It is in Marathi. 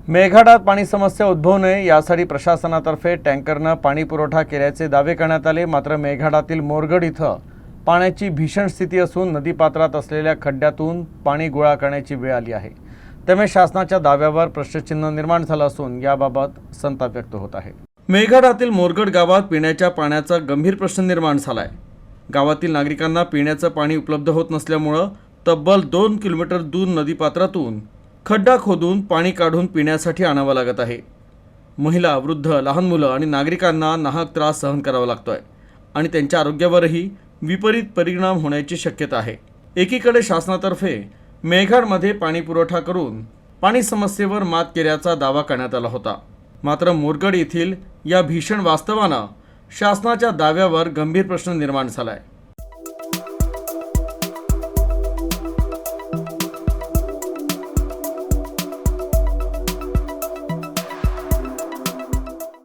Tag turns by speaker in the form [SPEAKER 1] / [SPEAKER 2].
[SPEAKER 1] मेळघाटात पाणी समस्या उद्भवू नये यासाठी प्रशासनातर्फे टँकरनं पाणी पुरवठा केल्याचे दावे करण्यात आले। मात्र मेळघाटातील मोरगड इथं पाण्याची भीषण स्थिती असून नदीपात्रात असलेल्या खड्ड्यातून पाणी गोळा करण्याची वेळ आली आहे। त्यामुळे शासनाच्या दाव्यावर प्रश्नचिन्ह निर्माण झालं असून याबाबत संताप व्यक्त होत आहे। मेळघाटातील मोरगड गावात पिण्याच्या पाण्याचा गंभीर प्रश्न निर्माण झालाय। गावातील नागरिकांना पिण्याचं पाणी उपलब्ध होत नसल्यामुळे तब्बल 2 किलोमीटर दूर नदीपात्रातून खड्डा खोदून पाणी काढून पिण्यासाठी आणावं लागत आहे। महिला, वृद्ध, लहान मुलं आणि नागरिकांना नाहक त्रास सहन करावा लागतोय आणि त्यांच्या आरोग्यावरही विपरीत परिणाम होण्याची शक्यता आहे। एकीकडे शासनातर्फे मेळघाटमध्ये पाणी पुरवठा करून पाणी समस्येवर मात केल्याचा दावा करण्यात आला होता। मात्र मोरगड येथील या भीषण वास्तवानं शासनाच्या दाव्यावर गंभीर प्रश्न निर्माण झालाय।